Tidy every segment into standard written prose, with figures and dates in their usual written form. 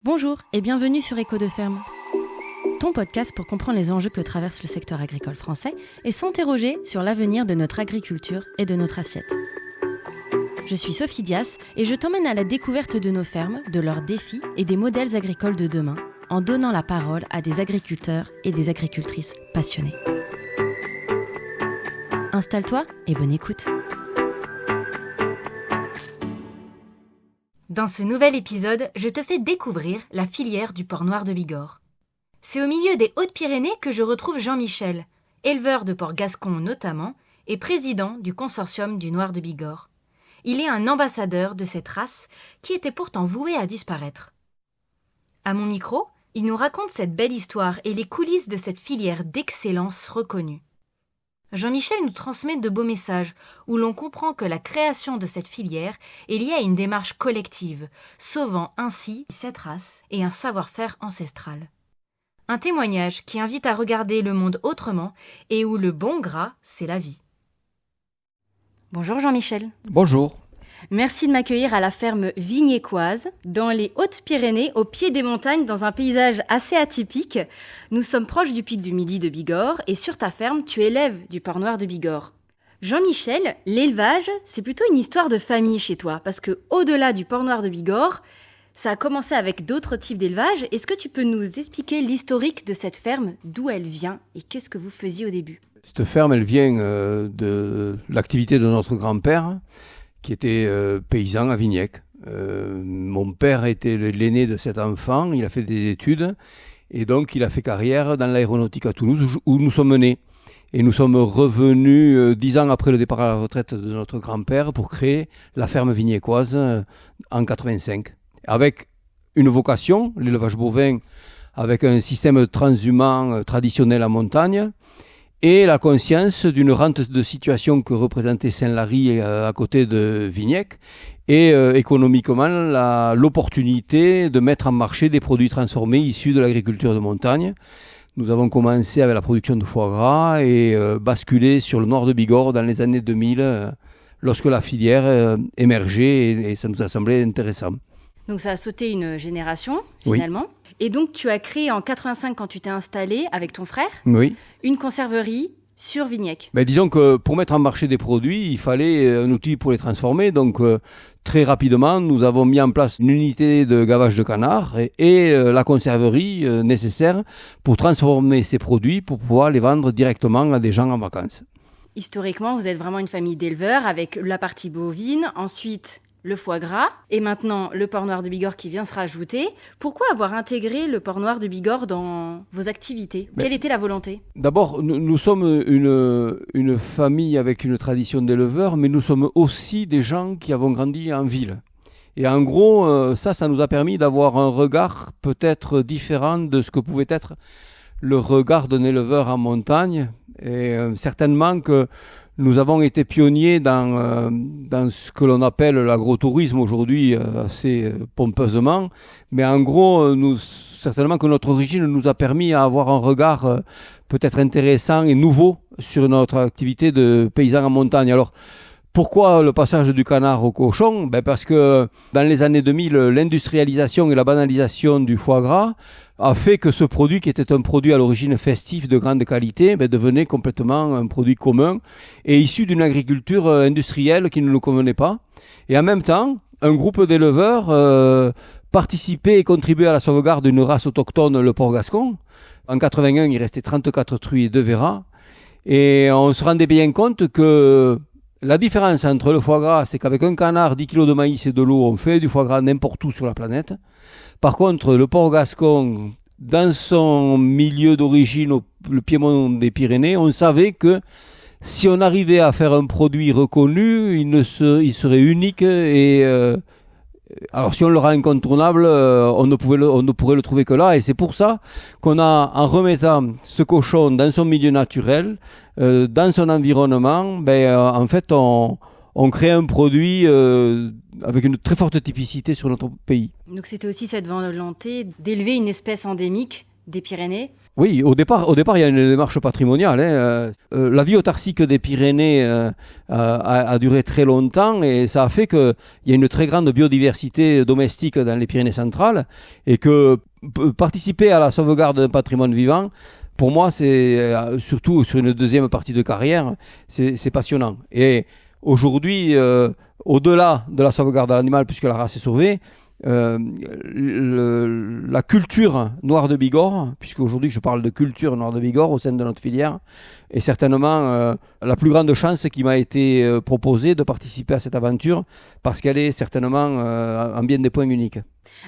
Bonjour et bienvenue sur Écho de Ferme, ton podcast pour comprendre les enjeux que traverse le secteur agricole français et s'interroger sur l'avenir de notre agriculture et de notre assiette. Je suis Sophie Dias et je t'emmène à la découverte de nos fermes, de leurs défis et des modèles agricoles de demain, en donnant la parole à des agriculteurs et des agricultrices passionnés. Installe-toi et bonne écoute. Dans ce nouvel épisode, je te fais découvrir la filière du porc noir de Bigorre. C'est au milieu des Hautes-Pyrénées que je retrouve Jean-Michel, éleveur de porcs gascons notamment, et président du consortium du Noir de Bigorre. Il est un ambassadeur de cette race qui était pourtant vouée à disparaître. À mon micro, il nous raconte cette belle histoire et les coulisses de cette filière d'excellence reconnue. Jean-Michel nous transmet de beaux messages où l'on comprend que la création de cette filière est liée à une démarche collective, sauvant ainsi cette race et un savoir-faire ancestral. Un témoignage qui invite à regarder le monde autrement et où le bon gras, c'est la vie. Bonjour Jean-Michel. Bonjour. Merci de m'accueillir à la ferme vignécoise, dans les Hautes-Pyrénées, au pied des montagnes, dans un paysage assez atypique. Nous sommes proches du pic du Midi de Bigorre et sur ta ferme, tu élèves du porc noir de Bigorre. Jean-Michel, l'élevage, c'est plutôt une histoire de famille chez toi, parce que au-delà du porc noir de Bigorre, ça a commencé avec d'autres types d'élevage. Est-ce que tu peux nous expliquer l'historique de cette ferme, d'où elle vient et qu'est-ce que vous faisiez au début ? Cette ferme, elle vient de l'activité de notre grand-père, qui était paysan à Vignec. Mon père était l'aîné de cet enfant, il a fait des études, et donc il a fait carrière dans l'aéronautique à Toulouse, où nous sommes nés. Et nous sommes revenus 10 ans après le départ à la retraite de notre grand-père pour créer la ferme vignécoise en 85. Avec une vocation, l'élevage bovin, avec un système transhumant traditionnel en montagne, et la conscience d'une rente de situation que représentait Saint-Lary à côté de Vignec, et économiquement l'opportunité de mettre en marché des produits transformés issus de l'agriculture de montagne. Nous avons commencé avec la production de foie gras et basculé sur le nord de Bigorre dans les années 2000, lorsque la filière émergeait, et ça nous a semblé intéressant. Donc ça a sauté une génération, finalement. Oui. Et donc, tu as créé en 85, quand tu t'es installé avec ton frère, une conserverie sur Vignec. Disons que pour mettre en marché des produits, il fallait un outil pour les transformer. Donc, très rapidement, nous avons mis en place une unité de gavage de canard et la conserverie nécessaire pour transformer ces produits pour pouvoir les vendre directement à des gens en vacances. Historiquement, vous êtes vraiment une famille d'éleveurs avec la partie bovine, ensuite le foie gras, et maintenant le porc noir de Bigorre qui vient se rajouter. Pourquoi avoir intégré le porc noir de Bigorre dans vos activités ? Quelle était la volonté ? D'abord, nous sommes une famille avec une tradition d'éleveurs, mais nous sommes aussi des gens qui avons grandi en ville. Et en gros, ça nous a permis d'avoir un regard peut-être différent de ce que pouvait être le regard d'un éleveur en montagne. Et certainement que nous avons été pionniers dans ce que l'on appelle l'agrotourisme aujourd'hui, assez pompeusement. Mais en gros, certainement que notre origine nous a permis d'avoir un regard peut-être intéressant et nouveau sur notre activité de paysan en montagne. Alors, pourquoi le passage du canard au cochon ? Parce que dans les années 2000, l'industrialisation et la banalisation du foie gras a fait que ce produit, qui était un produit à l'origine festif de grande qualité, devenait complètement un produit commun et issu d'une agriculture industrielle qui ne nous convenait pas. Et en même temps, un groupe d'éleveurs participait et contribuait à la sauvegarde d'une race autochtone, le porc gascon. En 81, il restait 34 truies et 2 verras. Et on se rendait bien compte que la différence entre le foie gras, c'est qu'avec un canard, 10 kg de maïs et de l'eau, on fait du foie gras n'importe où sur la planète. Par contre, le porc gascon, dans son milieu d'origine, le Piémont des Pyrénées, on savait que si on arrivait à faire un produit reconnu, il serait unique et alors si on le rend incontournable, on ne pourrait le trouver que là. Et c'est pour ça qu'on a, en remettant ce cochon dans son milieu naturel, dans son environnement, en fait on crée un produit avec une très forte typicité sur notre pays. Donc c'était aussi cette volonté d'élever une espèce endémique des Pyrénées. Oui, au départ, il y a une démarche patrimoniale. La vie autarcique des Pyrénées a duré très longtemps et ça a fait qu'il y a une très grande biodiversité domestique dans les Pyrénées centrales et que participer à la sauvegarde d'un patrimoine vivant, pour moi, c'est surtout sur une deuxième partie de carrière, c'est passionnant. Et aujourd'hui, au-delà de la sauvegarde de l'animal, puisque la race est sauvée, la culture noire de Bigorre, puisque aujourd'hui je parle de culture noire de Bigorre au sein de notre filière, est certainement la plus grande chance qui m'a été proposée de participer à cette aventure, parce qu'elle est certainement en bien des points unique.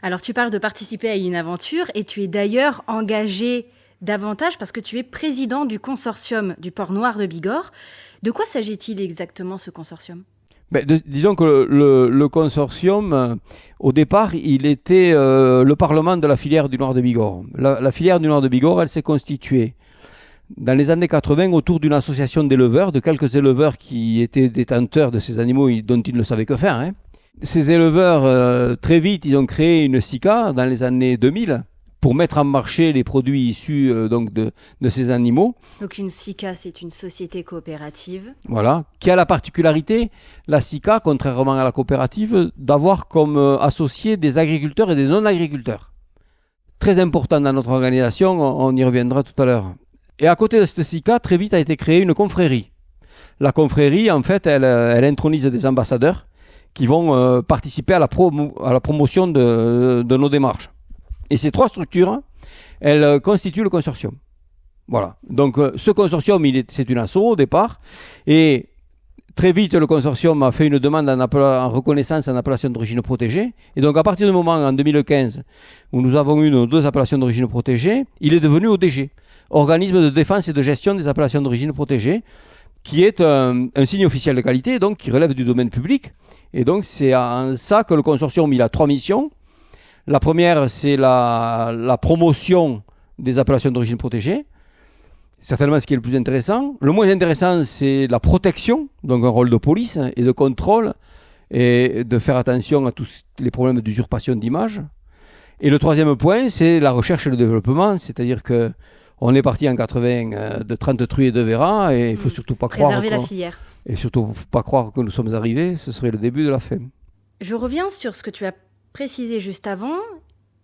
Alors tu parles de participer à une aventure et tu es d'ailleurs engagé davantage parce que tu es président du consortium du port noir de Bigorre. De quoi s'agit-il exactement, ce consortium ? Disons que le consortium, au départ, il était le parlement de la filière du Noir de Bigorre. La filière du Noir de Bigorre, elle s'est constituée dans les années 80 autour d'une association d'éleveurs, de quelques éleveurs qui étaient détenteurs de ces animaux dont ils ne savaient que faire. Hein. Ces éleveurs, très vite, ils ont créé une SICA dans les années 2000 pour mettre en marché les produits issus donc de ces animaux. Donc une SICA, c'est une société coopérative. Voilà, qui a la particularité, la SICA, contrairement à la coopérative, d'avoir comme associés des agriculteurs et des non-agriculteurs. Très important dans notre organisation, on y reviendra tout à l'heure. Et à côté de cette SICA, très vite a été créée une confrérie. La confrérie, en fait, elle intronise des ambassadeurs qui vont participer à la promotion de nos démarches. Et ces trois structures, elles constituent le consortium. Voilà. Donc, ce consortium, c'est une asso au départ. Et très vite, le consortium a fait une demande en reconnaissance en appellation d'origine protégée. Et donc, à partir du moment, en 2015, où nous avons eu nos 2 appellations d'origine protégée, il est devenu ODG, Organisme de défense et de gestion des appellations d'origine protégée, qui est un signe officiel de qualité, donc qui relève du domaine public. Et donc, c'est en ça que le consortium, il a 3 missions. La première, c'est la promotion des appellations d'origine protégée. Certainement ce qui est le plus intéressant. Le moins intéressant, c'est la protection, donc un rôle de police et de contrôle, et de faire attention à tous les problèmes d'usurpation d'image. Et le troisième point, c'est la recherche et le développement, c'est-à-dire que on est parti en 80 de 30 truies et 2 verras, et il ne faut surtout pas croire préserver la filière. Et surtout pas croire que nous sommes arrivés, ce serait le début de la fin. Je reviens sur ce que tu as précisé juste avant.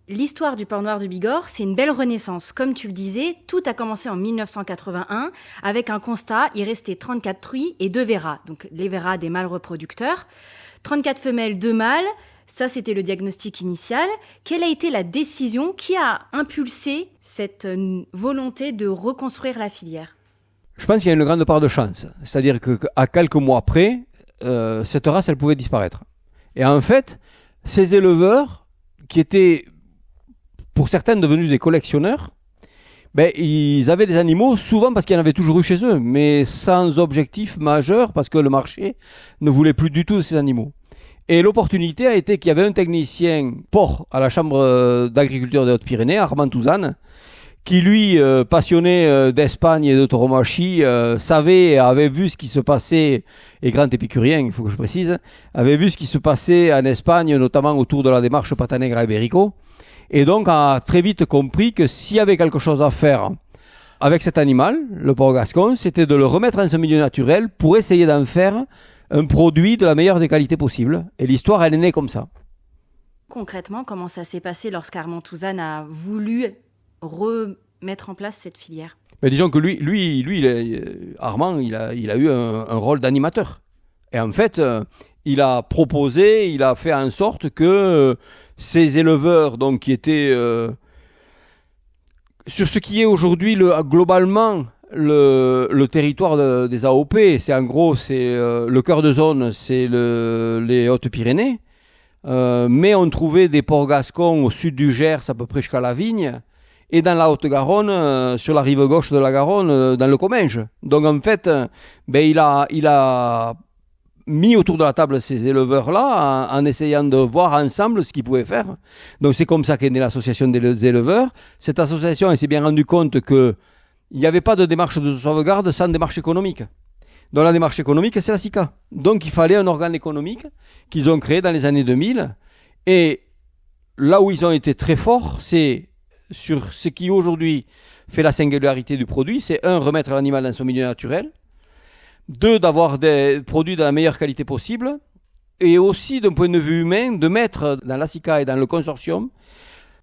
L'histoire du port noir de Bigorre, c'est une belle renaissance. Comme tu le disais, tout a commencé en 1981 avec un constat, il restait 34 truies et 2 verras. Donc les verras des mâles reproducteurs. 34 femelles, 2 mâles. Ça, c'était le diagnostic initial. Quelle a été la décision qui a impulsé cette volonté de reconstruire la filière ? Je pense qu'il y a une grande part de chance. C'est-à-dire qu'à quelques mois près, cette race, elle pouvait disparaître. Et en fait, ces éleveurs, qui étaient pour certains devenus des collectionneurs, ils avaient des animaux, souvent parce qu'il y en avait toujours eu chez eux, mais sans objectif majeur, parce que le marché ne voulait plus du tout de ces animaux. Et l'opportunité a été qu'il y avait un technicien porc à la Chambre d'agriculture des Hautes-Pyrénées, Armand Touzane, qui lui, passionné d'Espagne et de tauromachie, savait et avait vu ce qui se passait, et grand épicurien, il faut que je précise, avait vu ce qui se passait en Espagne, notamment autour de la démarche Patanegra et Berico, et donc a très vite compris que s'il y avait quelque chose à faire avec cet animal, le porc gascon, c'était de le remettre dans son milieu naturel pour essayer d'en faire un produit de la meilleure des qualités possibles. Et l'histoire, elle est née comme ça. Concrètement, comment ça s'est passé lorsqu'Armand Touzane a voulu remettre en place cette filière ? Disons que Armand, il a eu un rôle d'animateur. Et en fait, il a proposé, il a fait en sorte que ces éleveurs, donc, qui étaient sur ce qui est aujourd'hui globalement le territoire des AOP, c'est en gros, c'est le cœur de zone, c'est les Hautes-Pyrénées, mais on trouvait des porcs gascons au sud du Gers, à peu près jusqu'à la Vigne, et dans la Haute-Garonne, sur la rive gauche de la Garonne, dans le Comminges. Donc en fait, il a mis autour de la table ces éleveurs-là en essayant de voir ensemble ce qu'ils pouvaient faire. Donc c'est comme ça qu'est née l'association des éleveurs. Cette association, elle s'est bien rendue compte qu'il n'y avait pas de démarche de sauvegarde sans démarche économique. Donc la démarche économique, c'est la SICA. Donc il fallait un organe économique qu'ils ont créé dans les années 2000. Et là où ils ont été très forts, c'est sur ce qui aujourd'hui fait la singularité du produit. C'est 1, remettre l'animal dans son milieu naturel. 2, d'avoir des produits de la meilleure qualité possible. Et aussi, d'un point de vue humain, de mettre dans la SICA et dans le consortium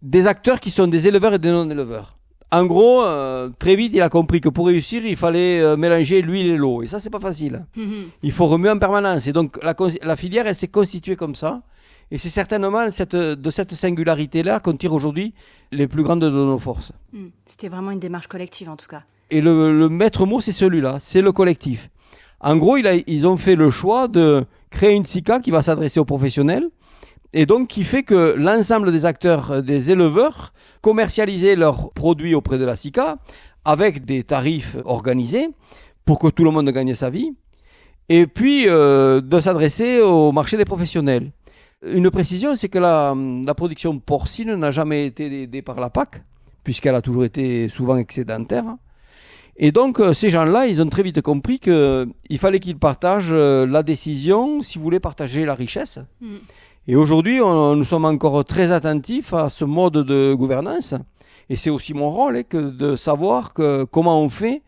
des acteurs qui sont des éleveurs et des non-éleveurs. En gros, très vite, il a compris que pour réussir, il fallait mélanger l'huile et l'eau. Et ça, c'est pas facile. Il faut remuer en permanence. Et donc, la filière, elle s'est constituée comme ça. Et c'est certainement de cette singularité-là qu'on tire aujourd'hui les plus grandes de nos forces. C'était vraiment une démarche collective, en tout cas. Et le maître mot, c'est celui-là, c'est le collectif. En gros, ils ont fait le choix de créer une SICA qui va s'adresser aux professionnels et donc qui fait que l'ensemble des acteurs, des éleveurs, commercialisaient leurs produits auprès de la SICA avec des tarifs organisés pour que tout le monde gagne sa vie et puis de s'adresser au marché des professionnels. Une précision, c'est que la production porcine n'a jamais été aidée par la PAC puisqu'elle a toujours été souvent excédentaire. Et donc, ces gens-là, ils ont très vite compris qu'il fallait qu'ils partagent la décision si vous voulez partager la richesse. Et aujourd'hui, nous sommes encore très attentifs à ce mode de gouvernance. Et c'est aussi mon rôle que de savoir comment on fait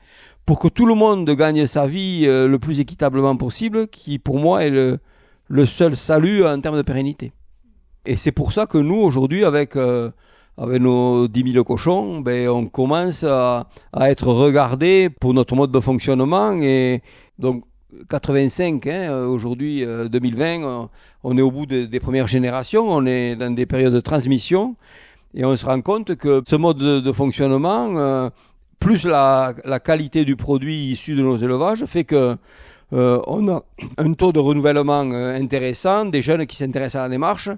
pour que tout le monde gagne sa vie le plus équitablement possible, qui pour moi est le seul salut en termes de pérennité. Et c'est pour ça que nous, aujourd'hui, avec nos 10 000 cochons, on commence à être regardés pour notre mode de fonctionnement. Et donc, 85, aujourd'hui, 2020, on est au bout des premières générations, on est dans des périodes de transmission. Et on se rend compte que ce mode de fonctionnement, plus la qualité du produit issu de nos élevages, fait que on a un taux de renouvellement intéressant, des jeunes qui s'intéressent à la démarche.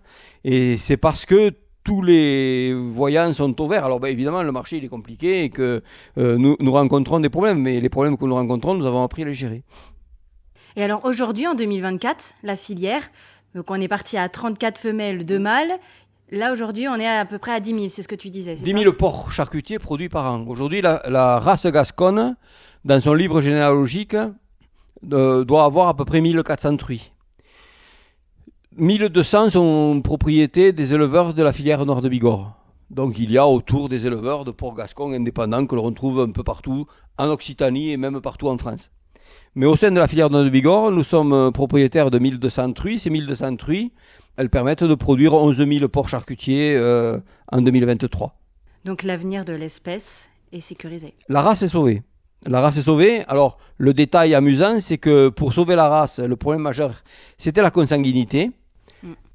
Et c'est parce que tous les voyants sont au vert. Alors évidemment, le marché il est compliqué et que nous rencontrons des problèmes. Mais les problèmes que nous rencontrons, nous avons appris à les gérer. Et alors aujourd'hui, en 2024, la filière, donc on est parti à 34 femelles, 2 mâles. Là, aujourd'hui, on est à peu près à 10 000, c'est ce que tu disais. 10 000 porcs charcutiers produits par an. Aujourd'hui, la race gasconne, dans son livre généalogique, doit avoir à peu près 1400 truies. 1200 sont propriétés des éleveurs de la filière Nord de Bigorre. Donc il y a autour des éleveurs de porcs gascons indépendants que l'on retrouve un peu partout en Occitanie et même partout en France. Mais au sein de la filière Nord de Bigorre, nous sommes propriétaires de 1200 truies. Ces 1200 truies, elles permettent de produire 11 000 porcs charcutiers en 2023. Donc l'avenir de l'espèce est sécurisé. La race est sauvée. La race est sauvée. Alors, le détail amusant, c'est que pour sauver la race, le problème majeur, c'était la consanguinité.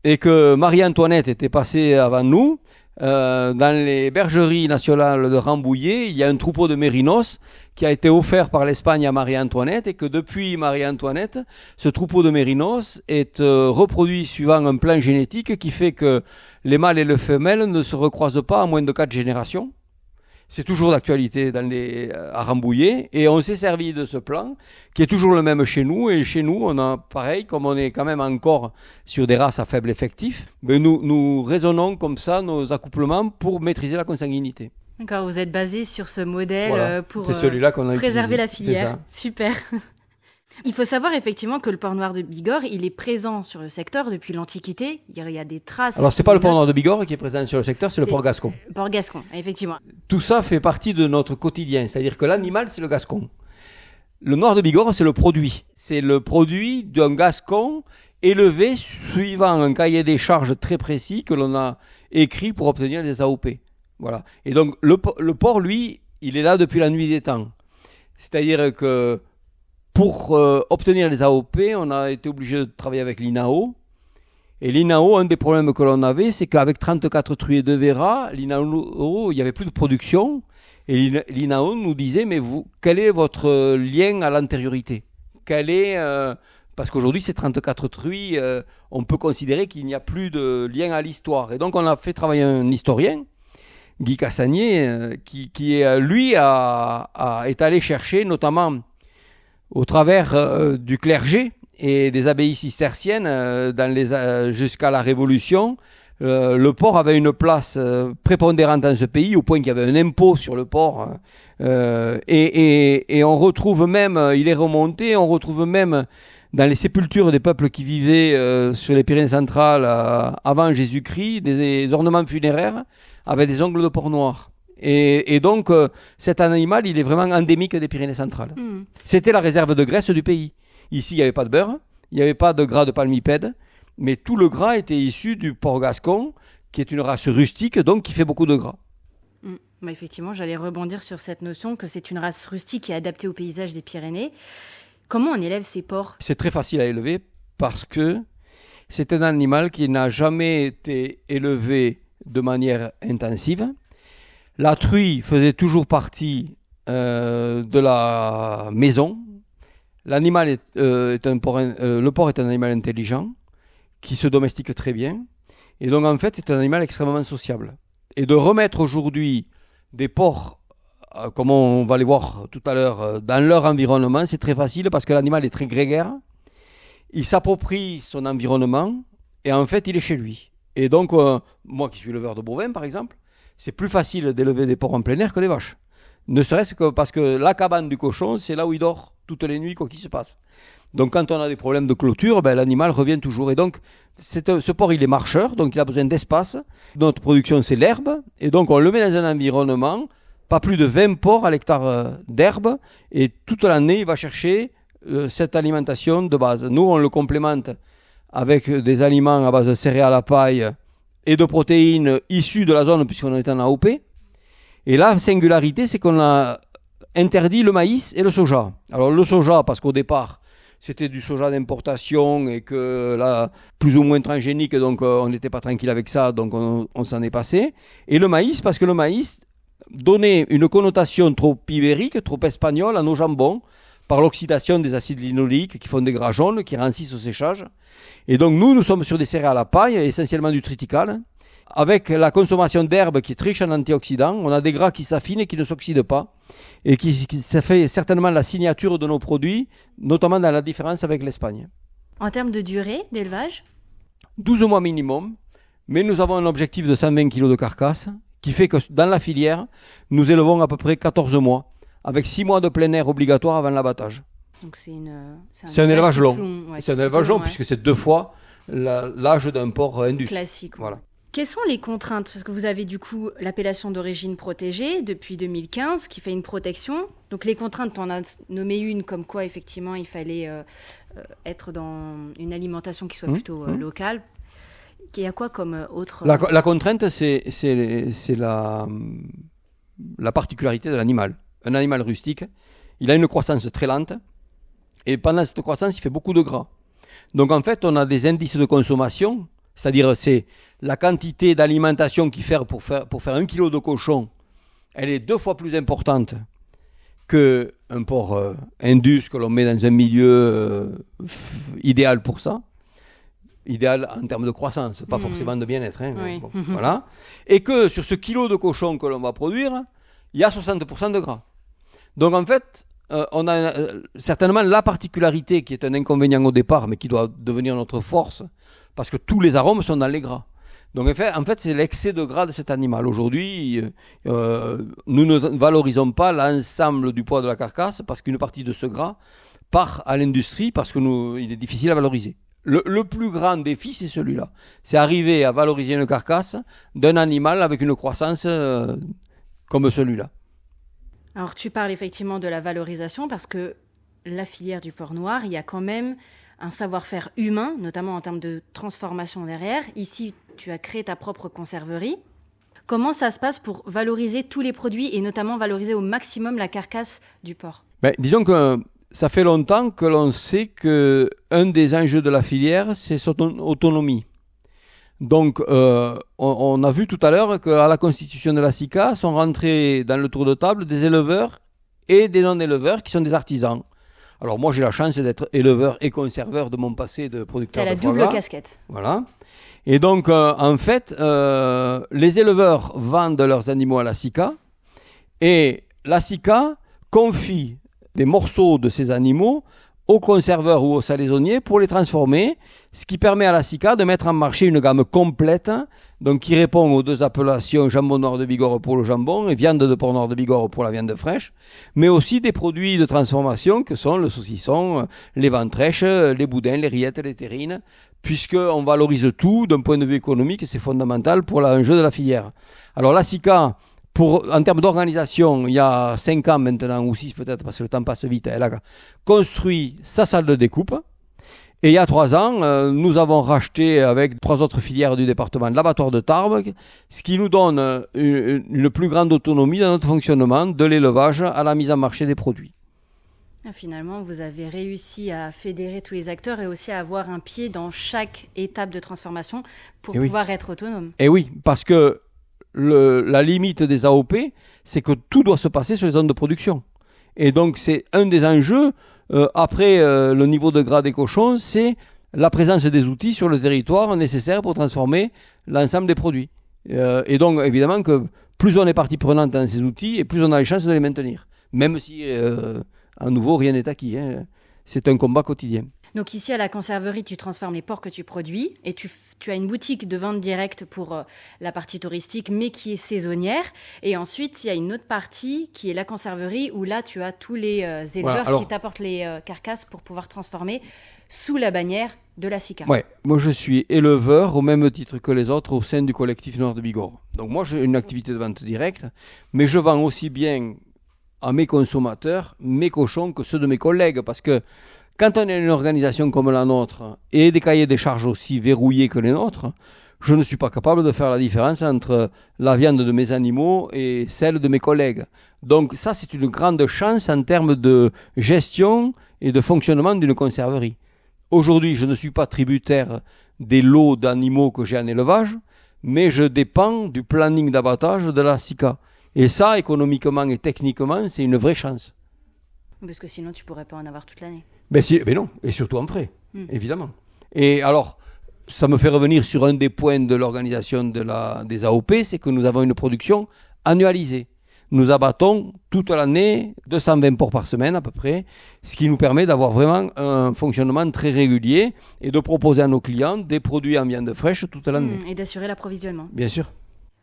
Et que Marie-Antoinette était passée avant nous. Dans les bergeries nationales de Rambouillet, il y a un troupeau de mérinos qui a été offert par l'Espagne à Marie-Antoinette et que depuis Marie-Antoinette, ce troupeau de mérinos est reproduit suivant un plan génétique qui fait que les mâles et les femelles ne se recroisent pas à moins de 4 générations. C'est toujours d'actualité à Rambouillet et on s'est servi de ce plan qui est toujours le même chez nous. Et chez nous, on a pareil, comme on est quand même encore sur des races à faible effectif, nous raisonnons comme ça nos accouplements pour maîtriser la consanguinité. D'accord, vous êtes basé sur ce modèle voilà. pour c'est celui-là qu'on a préserver utilisé. La filière. Super. Il faut savoir effectivement que le porc noir de Bigorre, il est présent sur le secteur depuis l'Antiquité. Il y a des traces. Alors, c'est pas le porc noir de Bigorre qui est présent sur le secteur, c'est le porc gascon. Le porc gascon, effectivement. Tout ça fait partie de notre quotidien. C'est-à-dire que l'animal, c'est le gascon. Le noir de Bigorre, c'est le produit. C'est le produit d'un gascon élevé suivant un cahier des charges très précis que l'on a écrit pour obtenir les AOP. Voilà. Et donc, le porc, lui, il est là depuis la nuit des temps. C'est-à-dire que pour obtenir les AOP, on a été obligé de travailler avec l'INAO. Et l'INAO, un des problèmes que l'on avait, c'est qu'avec 34 truies et 2 verras, l'INAO, il n'y avait plus de production. Et l'INAO nous disait, mais vous, quel est votre lien à l'antériorité ? Parce qu'aujourd'hui, ces 34 truies, on peut considérer qu'il n'y a plus de lien à l'histoire. Et donc, on a fait travailler un historien, Guy Cassagnier, qui lui, est allé chercher, notamment au travers du clergé et des abbayes cisterciennes jusqu'à la Révolution, le porc avait une place prépondérante dans ce pays, au point qu'il y avait un impôt sur le porc. Et on retrouve même, il est remonté, on retrouve même dans les sépultures des peuples qui vivaient sur les Pyrénées centrales avant Jésus-Christ, des ornements funéraires avec des ongles de porc noir. Et donc, cet animal, il est vraiment endémique des Pyrénées centrales. C'était la réserve de graisse du pays. Ici, il n'y avait pas de beurre, il n'y avait pas de gras de palmipède, mais tout le gras était issu du porc gascon, qui est une race rustique, donc qui fait beaucoup de gras. Bah effectivement, j'allais rebondir sur cette notion que c'est une race rustique et adaptée au paysage des Pyrénées. Comment on élève ces porcs ? C'est très facile à élever parce que c'est un animal qui n'a jamais été élevé de manière intensive. La truie faisait toujours partie de la maison. L'animal le porc est un animal intelligent qui se domestique très bien. Et donc, en fait, c'est un animal extrêmement sociable. Et de remettre aujourd'hui des porcs, comme on va les voir tout à l'heure, dans leur environnement, c'est très facile parce que l'animal est très grégaire. Il s'approprie son environnement et en fait, il est chez lui. Et donc, moi qui suis éleveur de bovins, par exemple, c'est plus facile d'élever des porcs en plein air que des vaches. Ne serait-ce que parce que la cabane du cochon, c'est là où il dort toutes les nuits, quoi qu'il se passe. Donc, quand on a des problèmes de clôture, l'animal revient toujours. Et donc, ce porc, il est marcheur, donc il a besoin d'espace. Notre production, c'est l'herbe. Et donc, on le met dans un environnement, pas plus de 20 porcs à l'hectare d'herbe. Et toute l'année, il va chercher cette alimentation de base. Nous, on le complémente avec des aliments à base de céréales à paille et de protéines issues de la zone, puisqu'on est en AOP. Et la singularité, c'est qu'on a interdit le maïs et le soja. Alors, le soja, parce qu'au départ, c'était du soja d'importation et que là, plus ou moins transgénique, donc on n'était pas tranquille avec ça, donc on s'en est passé. Et le maïs, parce que le maïs donnait une connotation trop ibérique, trop espagnole à nos jambons, par l'oxydation des acides linoléiques qui font des gras jaunes, qui rancissent au séchage. Et donc nous sommes sur des céréales à paille, essentiellement du triticale. Avec la consommation d'herbes qui est riche en antioxydants, on a des gras qui s'affinent et qui ne s'oxydent pas. Et ça fait certainement la signature de nos produits, notamment dans la différence avec l'Espagne. En termes de durée d'élevage ? 12 mois minimum, mais nous avons un objectif de 120 kg de carcasse, qui fait que dans la filière, nous élevons à peu près 14 mois, avec 6 mois de plein air obligatoire avant l'abattage. Donc c'est un élevage long. Ouais, c'est un élevage long, puisque c'est 2 fois l'âge d'un porc indus. Classique. Voilà. Quelles sont les contraintes ? Parce que vous avez du coup l'appellation d'origine protégée depuis 2015 qui fait une protection. Donc les contraintes, tu en as nommé une comme quoi effectivement il fallait être dans une alimentation qui soit plutôt locale. Il y a quoi comme autre... La contrainte, c'est la particularité de l'animal. Un animal rustique, il a une croissance très lente et pendant cette croissance, il fait beaucoup de gras. Donc en fait, on a des indices de consommation. C'est-à-dire, c'est la quantité d'alimentation qu'il fait pour faire 1 kg de cochon, elle est 2 fois plus importante qu'un porc indus que l'on met dans un milieu idéal pour ça. Idéal en termes de croissance, pas forcément de bien-être. Oui. Bon, voilà. Et que sur ce kilo de cochon que l'on va produire, il y a 60% de gras. Donc en fait, on a certainement la particularité qui est un inconvénient au départ, mais qui doit devenir notre force, parce que tous les arômes sont dans les gras. Donc en fait, c'est l'excès de gras de cet animal. Aujourd'hui, nous ne valorisons pas l'ensemble du poids de la carcasse, parce qu'une partie de ce gras part à l'industrie, parce qu'il est difficile à valoriser. Le plus grand défi, c'est celui-là. C'est arriver à valoriser une carcasse d'un animal avec une croissance comme celui-là. Alors tu parles effectivement de la valorisation, parce que la filière du porc noir, il y a quand même un savoir-faire humain, notamment en termes de transformation derrière. Ici, tu as créé ta propre conserverie. Comment ça se passe pour valoriser tous les produits et notamment valoriser au maximum la carcasse du porc ? Disons que ça fait longtemps que l'on sait qu'un des enjeux de la filière, c'est son autonomie. Donc, on a vu tout à l'heure qu'à la constitution de la SICA sont rentrés dans le tour de table des éleveurs et des non-éleveurs qui sont des artisans. Alors moi, j'ai la chance d'être éleveur et conserveur de mon passé de producteur de foie gras. T'as la double casquette. Voilà. Et donc, en fait, les éleveurs vendent leurs animaux à la SICA et la SICA confie des morceaux de ces animaux aux conserveurs ou aux salaisonniers pour les transformer, ce qui permet à la SICA de mettre en marché une gamme complète, donc qui répond aux 2 appellations jambon noir de Bigorre pour le jambon et viande de porc noir de Bigorre pour la viande fraîche, mais aussi des produits de transformation que sont le saucisson, les ventrèches, les boudins, les rillettes, les terrines, puisqu'on valorise tout d'un point de vue économique, c'est fondamental pour l'enjeu de la filière. Alors la SICA En termes d'organisation, il y a 5 ans maintenant, ou 6 peut-être, parce que le temps passe vite, elle a construit sa salle de découpe. Et il y a 3 ans, nous avons racheté avec 3 autres filières du département l'abattoir de Tarbes, ce qui nous donne une plus grande autonomie dans notre fonctionnement, de l'élevage à la mise en marché des produits. Finalement, vous avez réussi à fédérer tous les acteurs et aussi à avoir un pied dans chaque étape de transformation pour pouvoir être autonome. Et oui, parce que la limite des AOP, c'est que tout doit se passer sur les zones de production. Et donc, c'est un des enjeux. Après le niveau de gras des cochons, c'est la présence des outils sur le territoire nécessaires pour transformer l'ensemble des produits. Et donc, évidemment, que plus on est partie prenante dans ces outils, et plus on a les chances de les maintenir. Même si, à nouveau, rien n'est acquis. C'est un combat quotidien. Donc ici, à la conserverie, tu transformes les porcs que tu produis et tu as une boutique de vente directe pour la partie touristique, mais qui est saisonnière. Et ensuite, il y a une autre partie qui est la conserverie, où là, tu as tous les éleveurs qui t'apportent les carcasses pour pouvoir transformer sous la bannière de la SICA. Ouais, moi je suis éleveur au même titre que les autres au sein du collectif Nord de Bigorre. Donc moi, j'ai une activité de vente directe, mais je vends aussi bien à mes consommateurs mes cochons que ceux de mes collègues, parce que quand on a une organisation comme la nôtre et des cahiers des charges aussi verrouillés que les nôtres, je ne suis pas capable de faire la différence entre la viande de mes animaux et celle de mes collègues. Donc ça, c'est une grande chance en termes de gestion et de fonctionnement d'une conserverie. Aujourd'hui, je ne suis pas tributaire des lots d'animaux que j'ai en élevage, mais je dépends du planning d'abattage de la SICA. Et ça, économiquement et techniquement, c'est une vraie chance. Parce que sinon, tu ne pourrais pas en avoir toute l'année. Ben non, et surtout en frais, évidemment. Et alors, ça me fait revenir sur un des points de l'organisation des AOP, c'est que nous avons une production annualisée. Nous abattons toute l'année 220 porcs par semaine à peu près, ce qui nous permet d'avoir vraiment un fonctionnement très régulier et de proposer à nos clients des produits en viande fraîche toute l'année. Et d'assurer l'approvisionnement. Bien sûr.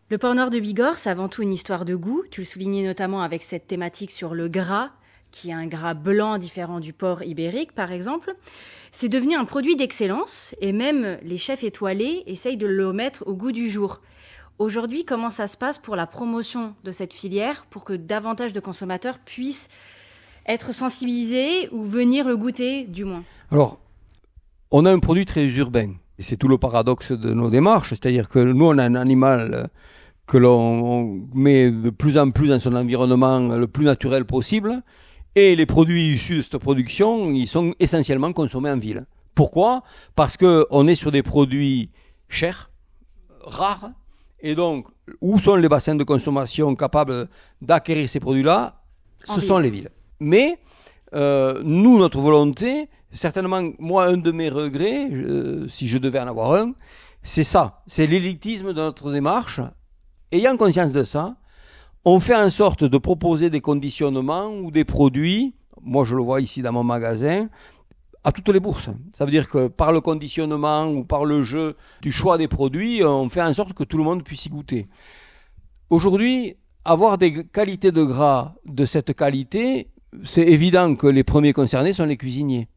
Le porc noir de Bigorre, c'est avant tout une histoire de goût. Tu le soulignais notamment avec cette thématique sur le gras, qui est un gras blanc différent du porc ibérique, par exemple. C'est devenu un produit d'excellence et même les chefs étoilés essayent de le mettre au goût du jour. Aujourd'hui, comment ça se passe pour la promotion de cette filière pour que davantage de consommateurs puissent être sensibilisés ou venir le goûter, du moins? Alors, on a un produit très urbain. Et c'est tout le paradoxe de nos démarches. C'est-à-dire que nous, on a un animal que l'on met de plus en plus dans son environnement le plus naturel possible. Et les produits issus de cette production, ils sont essentiellement consommés en ville. Pourquoi ? Parce qu'on est sur des produits chers, rares, et donc, où sont les bassins de consommation capables d'acquérir ces produits-là ? Ce sont les villes. Mais, nous, notre volonté, certainement, moi, un de mes regrets, si je devais en avoir un, c'est ça, c'est l'élitisme de notre démarche. Ayant conscience de ça, on fait en sorte de proposer des conditionnements ou des produits, moi je le vois ici dans mon magasin, à toutes les bourses. Ça veut dire que par le conditionnement ou par le jeu du choix des produits, on fait en sorte que tout le monde puisse y goûter. Aujourd'hui, avoir des qualités de gras de cette qualité, c'est évident que les premiers concernés sont les cuisiniers.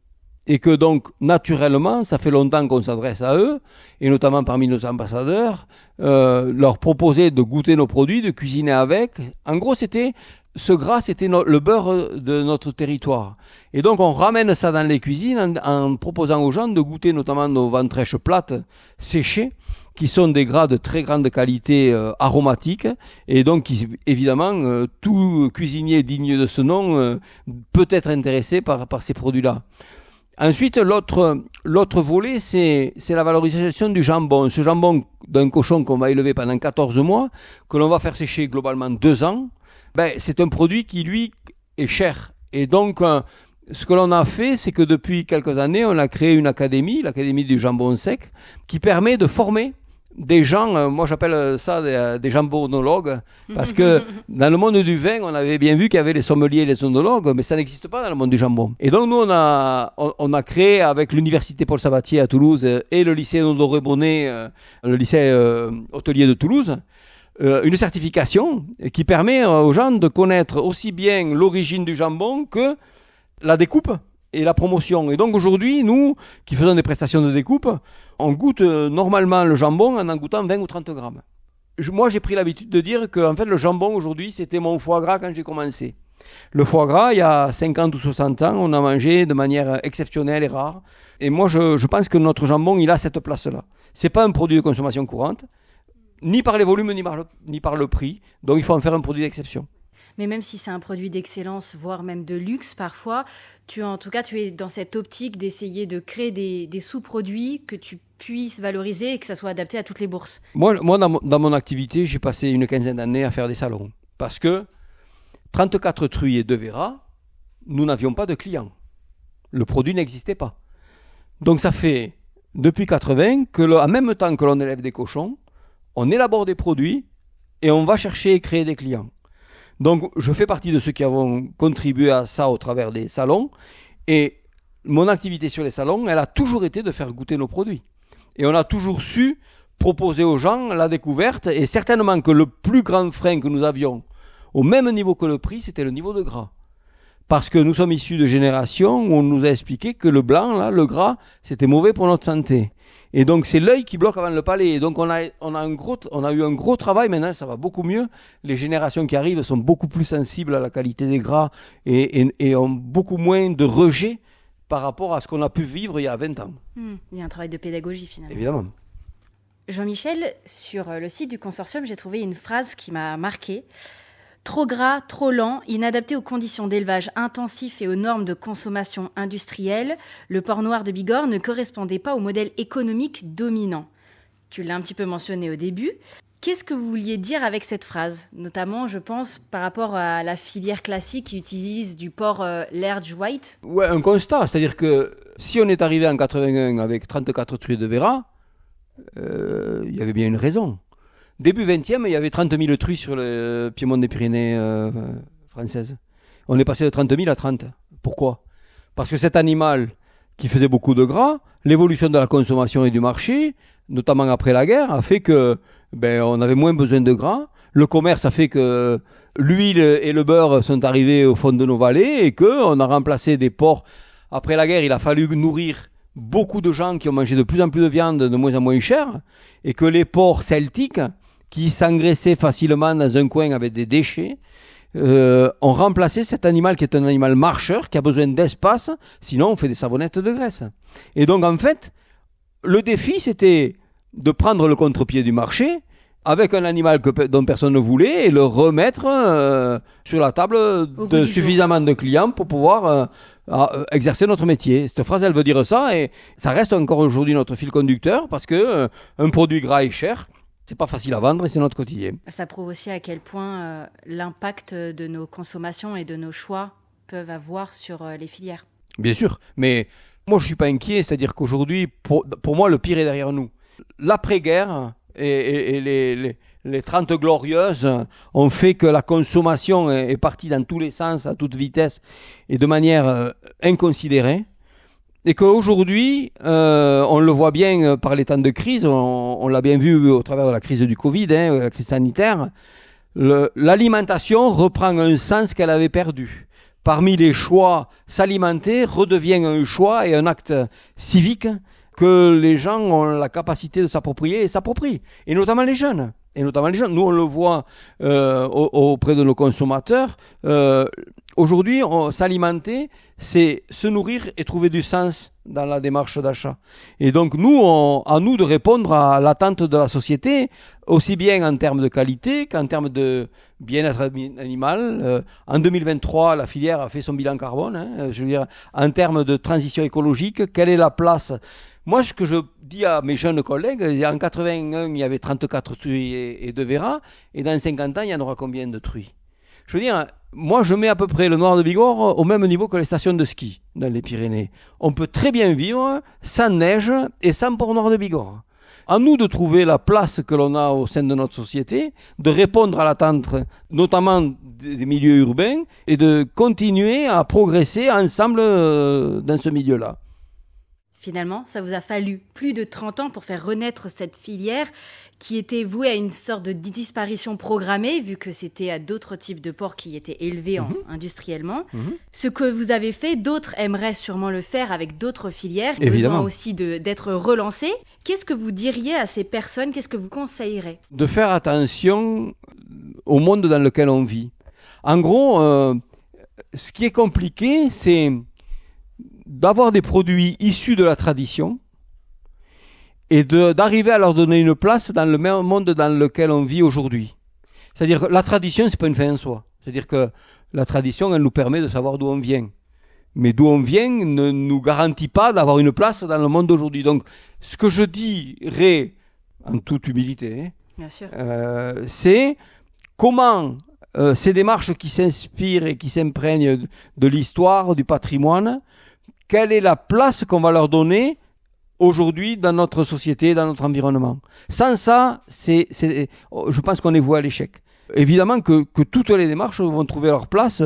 Et que donc, naturellement, ça fait longtemps qu'on s'adresse à eux, et notamment parmi nos ambassadeurs, leur proposer de goûter nos produits, de cuisiner avec. En gros, ce gras, c'était le beurre de notre territoire. Et donc, on ramène ça dans les cuisines en proposant aux gens de goûter notamment nos ventrèches plates séchées, qui sont des gras de très grande qualité aromatique, et donc, évidemment, tout cuisinier digne de ce nom peut être intéressé par ces produits-là. Ensuite, l'autre volet, c'est la valorisation du jambon. Ce jambon d'un cochon qu'on va élever pendant 14 mois, que l'on va faire sécher globalement 2 ans, c'est un produit qui, lui, est cher. Et donc, ce que l'on a fait, c'est que depuis quelques années, on a créé une académie, l'académie du jambon sec, qui permet de former des gens, moi j'appelle ça des jambonologues, parce que dans le monde du vin, on avait bien vu qu'il y avait les sommeliers et les onologues, mais ça n'existe pas dans le monde du jambon. Et donc nous, on a créé avec l'université Paul Sabatier à Toulouse et le lycée Honoré Bonnet, le lycée hôtelier de Toulouse, une certification qui permet aux gens de connaître aussi bien l'origine du jambon que la découpe et la promotion. Et donc aujourd'hui, nous, qui faisons des prestations de découpe, on goûte normalement le jambon en goûtant 20 ou 30 grammes. moi, j'ai pris l'habitude de dire que en fait, le jambon, aujourd'hui, c'était mon foie gras quand j'ai commencé. Le foie gras, il y a 50 ou 60 ans, on a mangé de manière exceptionnelle et rare. Et moi, je pense que notre jambon, il a cette place-là. Ce n'est pas un produit de consommation courante, ni par les volumes, ni par le prix. Donc, il faut en faire un produit d'exception. Mais même si c'est un produit d'excellence, voire même de luxe parfois, tu es dans cette optique d'essayer de créer des sous-produits que tu puisses valoriser et que ça soit adapté à toutes les bourses. Moi dans mon activité, j'ai passé une quinzaine d'années à faire des salons. Parce que 34 truies et 2 verras, nous n'avions pas de clients. Le produit n'existait pas. Donc ça fait depuis 80 que, en même temps que l'on élève des cochons, on élabore des produits et on va chercher et créer des clients. Donc, je fais partie de ceux qui avons contribué à ça au travers des salons. Et mon activité sur les salons, elle a toujours été de faire goûter nos produits. Et on a toujours su proposer aux gens la découverte. Et certainement que le plus grand frein que nous avions, au même niveau que le prix, c'était le niveau de gras. Parce que nous sommes issus de générations où on nous a expliqué que le blanc, là, le gras, c'était mauvais pour notre santé. Et donc, c'est l'œil qui bloque avant le palais. Et donc, on a eu un gros travail. Maintenant, ça va beaucoup mieux. Les générations qui arrivent sont beaucoup plus sensibles à la qualité des gras et ont beaucoup moins de rejet par rapport à ce qu'on a pu vivre il y a 20 ans. Il y a un travail de pédagogie, finalement. Évidemment. Jean-Michel, sur le site du consortium, j'ai trouvé une phrase qui m'a marquée. Trop gras, trop lent, inadapté aux conditions d'élevage intensif et aux normes de consommation industrielle, le porc noir de Bigorre ne correspondait pas au modèle économique dominant. Tu l'as un petit peu mentionné au début. Qu'est-ce que vous vouliez dire avec cette phrase ? Notamment, je pense, par rapport à la filière classique qui utilise du porc large white. Ouais, un constat. C'est-à-dire que si on est arrivé en 81 avec 34 truies de verras, il y avait bien une raison. Début 20e, il y avait 30 000 truies sur le piémont des Pyrénées françaises. On est passé de 30 000 à 30. Pourquoi ? Parce que cet animal qui faisait beaucoup de gras, l'évolution de la consommation et du marché, notamment après la guerre, a fait que on avait moins besoin de gras. Le commerce a fait que l'huile et le beurre sont arrivés au fond de nos vallées et qu'on a remplacé des porcs. Après la guerre, il a fallu nourrir beaucoup de gens qui ont mangé de plus en plus de viande de moins en moins cher et que les porcs celtiques qui s'engraissaient facilement dans un coin avec des déchets, ont remplacé cet animal qui est un animal marcheur, qui a besoin d'espace, sinon on fait des savonnettes de graisse. Et donc en fait, le défi c'était de prendre le contre-pied du marché avec un animal dont personne ne voulait et le remettre sur la table de suffisamment de clients pour pouvoir exercer notre métier. Cette phrase, elle veut dire ça et ça reste encore aujourd'hui notre fil conducteur parce que un produit gras est cher. C'est pas facile à vendre et c'est notre quotidien. Ça prouve aussi à quel point l'impact de nos consommations et de nos choix peuvent avoir sur les filières. Bien sûr, mais moi je suis pas inquiet, c'est-à-dire qu'aujourd'hui, pour moi, le pire est derrière nous. L'après-guerre et les 30 glorieuses ont fait que la consommation est partie dans tous les sens, à toute vitesse et de manière inconsidérée. Et qu'aujourd'hui, on le voit bien par les temps de crise, on l'a bien vu au travers de la crise du Covid, la crise sanitaire, l'alimentation reprend un sens qu'elle avait perdu. Parmi les choix, s'alimenter redevient un choix et un acte civique que les gens ont la capacité de s'approprier et s'approprient, et notamment les jeunes. Nous, on le voit auprès de nos consommateurs. Aujourd'hui, s'alimenter, c'est se nourrir et trouver du sens dans la démarche d'achat. Et donc, à nous de répondre à l'attente de la société, aussi bien en termes de qualité qu'en termes de bien-être animal. En 2023, la filière a fait son bilan carbone. Je veux dire, en termes de transition écologique, quelle est la place ? Moi, ce que je dis à mes jeunes collègues, en 81, il y avait 34 truies et 2 verras, et dans 50 ans, il y en aura combien de truies ? Je veux dire, moi, je mets à peu près le noir de Bigorre au même niveau que les stations de ski dans les Pyrénées. On peut très bien vivre sans neige et sans porc noir de Bigorre. À nous de trouver la place que l'on a au sein de notre société, de répondre à l'attente, notamment des milieux urbains, et de continuer à progresser ensemble dans ce milieu-là. Finalement, ça vous a fallu plus de 30 ans pour faire renaître cette filière qui était vouée à une sorte de disparition programmée, vu que c'était à d'autres types de porcs qui étaient élevés industriellement. Ce que vous avez fait, d'autres aimeraient sûrement le faire avec d'autres filières, Évidemment. besoin aussi d'être relancés. Qu'est-ce que vous diriez à ces personnes? Qu'est-ce que vous conseillerez? De faire attention au monde dans lequel on vit. En gros, ce qui est compliqué, c'est d'avoir des produits issus de la tradition et d'arriver à leur donner une place dans le même monde dans lequel on vit aujourd'hui. C'est-à-dire que la tradition, c'est pas une fin en soi. C'est-à-dire que la tradition, elle nous permet de savoir d'où on vient. Mais d'où on vient ne nous garantit pas d'avoir une place dans le monde d'aujourd'hui. Donc, ce que je dirais, en toute humilité, Bien sûr. c'est comment ces démarches qui s'inspirent et qui s'imprègnent de l'histoire, du patrimoine, quelle est la place qu'on va leur donner aujourd'hui dans notre société, dans notre environnement. Sans ça, je pense qu'on est voué à l'échec. Évidemment que toutes les démarches vont trouver leur place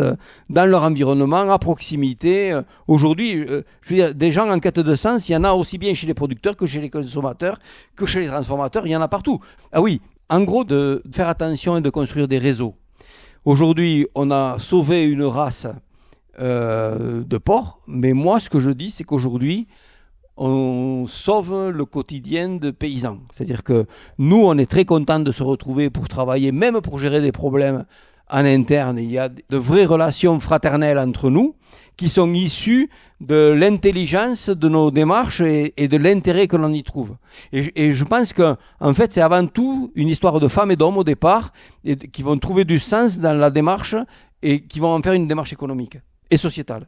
dans leur environnement, à proximité. Aujourd'hui, je veux dire, des gens en quête de sens, il y en a aussi bien chez les producteurs que chez les consommateurs, que chez les transformateurs, il y en a partout. Ah oui, en gros, de faire attention et de construire des réseaux. Aujourd'hui, on a sauvé une race de porcs, mais moi, ce que je dis, c'est qu'aujourd'hui, on sauve le quotidien de paysans. C'est-à-dire que nous, on est très contents de se retrouver pour travailler, même pour gérer des problèmes en interne. Il y a de vraies relations fraternelles entre nous qui sont issues de l'intelligence de nos démarches et de l'intérêt que l'on y trouve. Et je pense que, en fait, c'est avant tout une histoire de femmes et d'hommes au départ et qui vont trouver du sens dans la démarche et qui vont en faire une démarche économique et sociétale.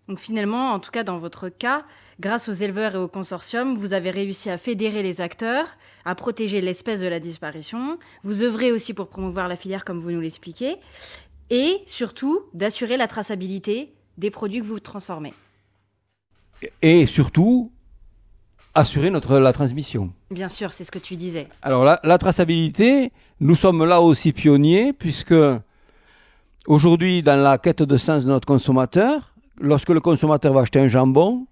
Donc finalement, en tout cas dans votre cas, grâce aux éleveurs et au consortium, vous avez réussi à fédérer les acteurs, à protéger l'espèce de la disparition. Vous œuvrez aussi pour promouvoir la filière comme vous nous l'expliquez. Et surtout, d'assurer la traçabilité des produits que vous transformez. Et surtout, assurer la transmission. Bien sûr, c'est ce que tu disais. Alors la traçabilité, nous sommes là aussi pionniers, puisque aujourd'hui, dans la quête de sens de notre consommateur, lorsque le consommateur va acheter un jambon,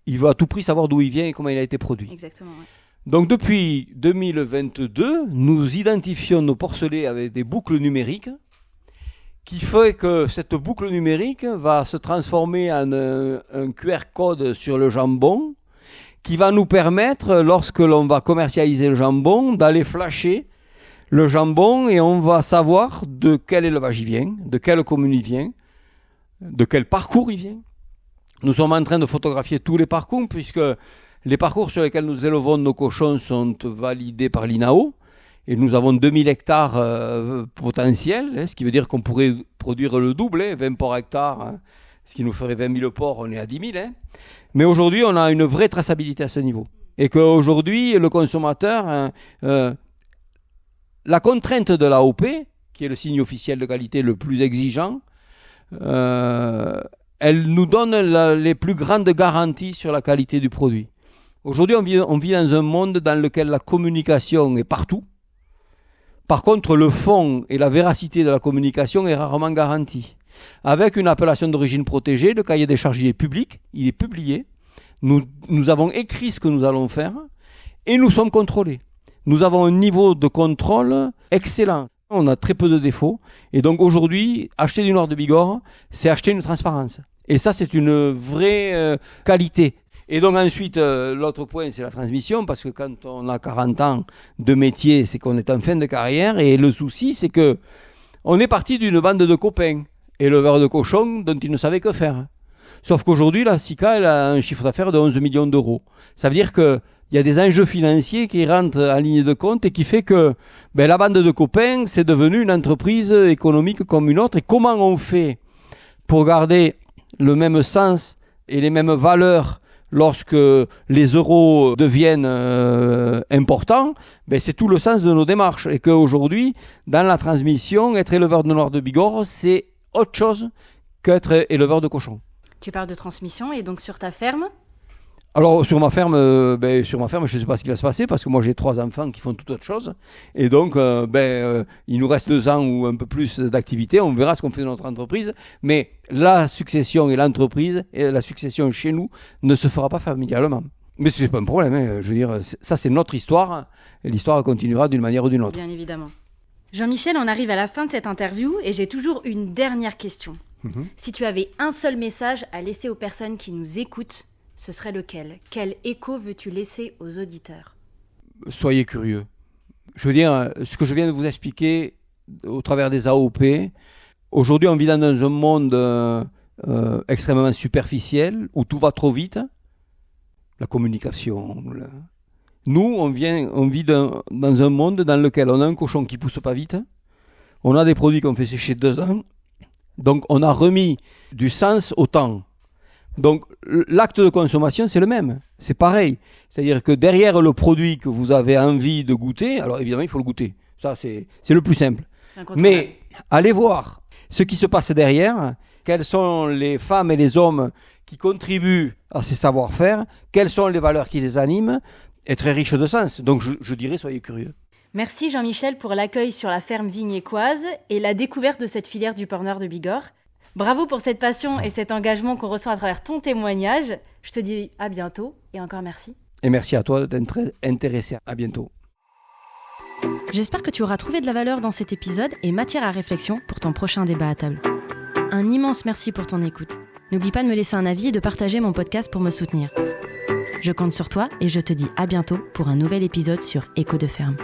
il va à tout prix savoir d'où il vient et comment il a été produit. Exactement, ouais. Donc depuis 2022, nous identifions nos porcelets avec des boucles numériques qui fait que cette boucle numérique va se transformer en un QR code sur le jambon qui va nous permettre, lorsque l'on va commercialiser le jambon, d'aller flasher le jambon et on va savoir de quel élevage il vient, de quelle commune il vient, de quel parcours il vient. Nous sommes en train de photographier tous les parcours puisque les parcours sur lesquels nous élevons nos cochons sont validés par l'INAO et nous avons 2000 hectares potentiels, ce qui veut dire qu'on pourrait produire le double, 20 porcs hectares, ce qui nous ferait 20 000 porcs, on est à 10 000. Mais aujourd'hui, on a une vraie traçabilité à ce niveau. Et qu'aujourd'hui, le consommateur, la contrainte de l'AOP, qui est le signe officiel de qualité le plus exigeant, elle nous donne les plus grandes garanties sur la qualité du produit. Aujourd'hui, on vit dans un monde dans lequel la communication est partout. Par contre, le fond et la véracité de la communication est rarement garantie. Avec une appellation d'origine protégée, le cahier des charges il est public, il est publié. Nous avons écrit ce que nous allons faire et nous sommes contrôlés. Nous avons un niveau de contrôle excellent. On a très peu de défauts. Et donc aujourd'hui, acheter du noir de Bigorre, c'est acheter une transparence. Et ça, c'est une vraie qualité. Et donc ensuite, l'autre point, c'est la transmission, parce que quand on a 40 ans de métier, c'est qu'on est en fin de carrière. Et le souci, c'est que on est parti d'une bande de copains, éleveurs de cochons, dont ils ne savaient que faire. Sauf qu'aujourd'hui, la SICA, elle a un chiffre d'affaires de 11 millions d'euros. Ça veut dire qu'il y a des enjeux financiers qui rentrent en ligne de compte et qui fait que la bande de copains, c'est devenu une entreprise économique comme une autre. Et comment on fait pour garder le même sens et les mêmes valeurs lorsque les euros deviennent importants, c'est tout le sens de nos démarches. Et qu'aujourd'hui, dans la transmission, être éleveur de noir de Bigorre, c'est autre chose qu'être éleveur de cochons. Tu parles de transmission et donc sur ta ferme ? Alors sur ma ferme, je ne sais pas ce qui va se passer parce que moi j'ai 3 enfants qui font toute autre chose. Et donc, il nous reste 2 ans ou un peu plus d'activité. On verra ce qu'on fait de notre entreprise. Mais la succession et l'entreprise, et la succession chez nous, ne se fera pas familialement. Mais ce n'est pas un problème. Hein. Je veux dire, ça c'est notre histoire. Et l'histoire continuera d'une manière ou d'une autre. Bien évidemment. Jean-Michel, on arrive à la fin de cette interview et j'ai toujours une dernière question. Si tu avais un seul message à laisser aux personnes qui nous écoutent, ce serait lequel ? Quel écho veux-tu laisser aux auditeurs ? Soyez curieux. Je veux dire, ce que je viens de vous expliquer au travers des AOP, aujourd'hui on vit dans un monde extrêmement superficiel, où tout va trop vite. La communication. Nous, on vit dans un monde dans lequel on a un cochon qui pousse pas vite, on a des produits qu'on fait sécher 2 ans, donc on a remis du sens au temps. Donc l'acte de consommation, c'est le même, c'est pareil. C'est-à-dire que derrière le produit que vous avez envie de goûter, alors évidemment il faut le goûter, ça c'est le plus simple. Mais allez voir ce qui se passe derrière, quelles sont les femmes et les hommes qui contribuent à ces savoir-faire, quelles sont les valeurs qui les animent, est très riche de sens. Donc je dirais, soyez curieux. Merci Jean-Michel pour l'accueil sur la ferme vignécoise et la découverte de cette filière du porc noir de Bigorre. Bravo pour cette passion et cet engagement qu'on ressent à travers ton témoignage. Je te dis à bientôt et encore merci. Et merci à toi d'être intéressé. À bientôt. J'espère que tu auras trouvé de la valeur dans cet épisode et matière à réflexion pour ton prochain débat à table. Un immense merci pour ton écoute. N'oublie pas de me laisser un avis et de partager mon podcast pour me soutenir. Je compte sur toi et je te dis à bientôt pour un nouvel épisode sur Écho de ferme.